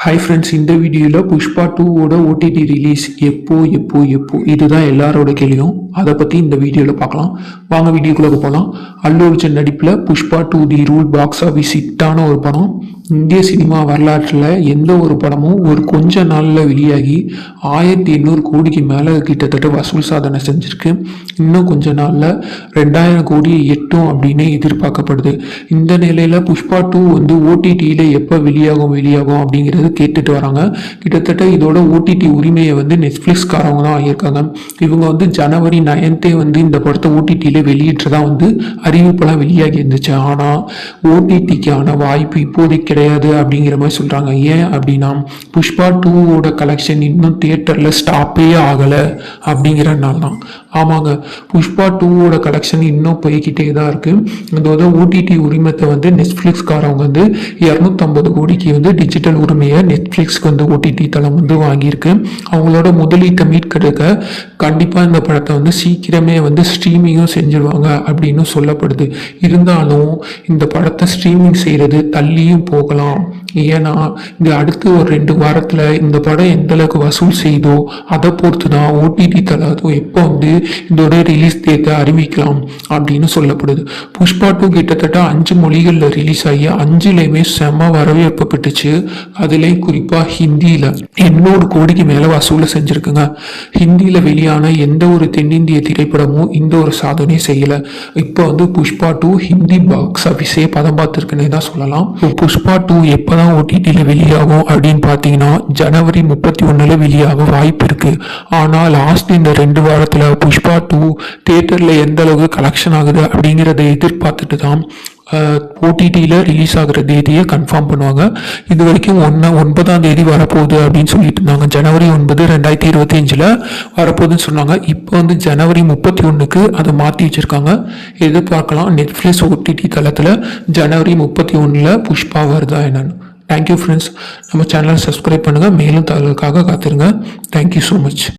Hi friends, இந்த வீடியோவில் Pushpa 2ஓட OTT release எப்போ இதுதான் எல்லாரோட கேள்வியும். அதை பற்றி இந்த வீடியோவில் பார்க்கலாம். வாங்க வீடியோக்குள்ளே போகலாம். அல்லு அர்ஜுன் நடிப்பில் Pushpa 2 the rule box office ஹிட்டான ஒரு படம். இந்திய சினிமா வரலாற்றில் எந்த ஒரு படமும் ஒரு கொஞ்ச நாளில் வெளியாகி 1800 கோடிக்கு மேலே கிட்டத்தட்ட வசூல் சாதனை செஞ்சுருக்கு. இன்னும் கொஞ்ச நாளில் 2000 கோடி எட்டும் அப்படின்னு எதிர்பார்க்கப்படுது. இந்த நிலையில் புஷ்பா 2 வந்து ஓடிடியில் எப்போ வெளியாகும் அப்படிங்கிறது கேட்டுட்டு வராங்க. கிட்டத்தட்ட இதோட ஓடிடி உரிமையை வந்து நெட்ஃப்ளிக்ஸ்காரவங்க தான் ஆகியிருக்காங்க. இவங்க வந்து ஜனவரி 9 வந்து இந்த படத்தை ஓடிடியில் வெளியிட்டுறதா வந்து அறிவிப்பெல்லாம் வெளியாகி இருந்துச்சு. ஆனால் ஓடிடிக்கான வாய்ப்பு இப்போதைக்கு கிடையாது அப்படிங்கிற மாதிரி சொல்கிறாங்க. ஏன் அப்படின்னா புஷ்பா 2ஓட கலெக்ஷன் இன்னும் தியேட்டரில் ஸ்டாப்பே ஆகலை அப்படிங்கிறனால தான். ஆமாங்க, புஷ்பா 2ஓட கலெக்ஷன் இன்னும் போய்கிட்டே தான் இருக்குது. இதோட ஓடிடி உரிமத்தை வந்து நெட்ஃப்ளிக்ஸ்காரவங்க வந்து 250 கோடிக்கு வந்து டிஜிட்டல் உரிமையை நெட்ஃப்ளிக்ஸ்க்கு வந்து ஓடிடி தளம் வந்து வாங்கியிருக்கு. அவங்களோட முதலீட்டை மீட்கெடுக்க கண்டிப்பாக இந்த படத்தை வந்து சீக்கிரமே வந்து ஸ்ட்ரீமிங்கும் செஞ்சிருவாங்க அப்படின்னு சொல்லப்படுது. இருந்தாலும் இந்த படத்தை ஸ்ட்ரீமிங் செய்கிறது தள்ளியும் போகலாம். ஏன்னா இந்த அடுத்து ஒரு 2 வாரத்தில் இந்த படம் எந்த அளவுக்கு வசூல் செய்தோ அதை பொறுத்து தான் ஓடிடி தளம் எப்போ வந்து இதோட ரிலீஸ் டேட்டை அறிவிக்கலாம் அப்படின்னு சொல்லப்படுது. புஷ்பா 2 கிட்டத்தட்ட 5 மொழிகளில் ரிலீஸ் ஆகி 5லையுமே செம வரவேற்பு பெற்றுச்சு. அதுலேயும் குறிப்பாக ஹிந்தியில் 800 கோடிக்கு மேலே வசூலை செஞ்சுருக்குங்க. ஹிந்தியில் வெளியான எந்த ஒரு தென்னிந்திய திரைப்படமும் இந்த ஒரு சாதனையை செய்யலை. இப்போ வந்து புஷ்பா 2 ஹிந்தி பாக்ஸ் ஆஃபீஸே பதம் பார்த்துருக்குன்னே தான் சொல்லலாம். புஷ்பா 2 எப்போ தான் ஓடிடியில் வெளியாகும் அப்படின்னு பார்த்தீங்கன்னா ஜனவரி 31 வெளியாக வாய்ப்பு இருக்குது. ஆனால் லாஸ்ட் இந்த 2 வாரத்தில் புஷ்பா 2 தியேட்டரில் எந்த அளவுக்கு கலெக்ஷன் ஆகுது அப்படிங்கிறத எதிர்பார்த்துட்டு தான் ஓடிடியில் ரிலீஸ் ஆகிற தேதியை கன்ஃபார்ம் பண்ணுவாங்க. இது வரைக்கும் 9ஆம் தேதி வரப்போகுது அப்படின்னு சொல்லிட்டு இருந்தாங்க. ஜனவரி 9, 2025 வரப்போகுதுன்னு சொன்னாங்க. இப்போ வந்து ஜனவரி 31க்கு அதை மாற்றி வச்சுருக்காங்க. எதிர்பார்க்கலாம் நெட்ஃப்ளிக்ஸ் ஓடிடி தளத்தில் ஜனவரி 31 புஷ்பா வருதா என்னன்னு. Thank you friends. நம்ம சேனலை சப்ஸ்கிரைப் பண்ணுங்கள். மேலும் தகவலுக்காக காத்துருங்க. Thank you so much.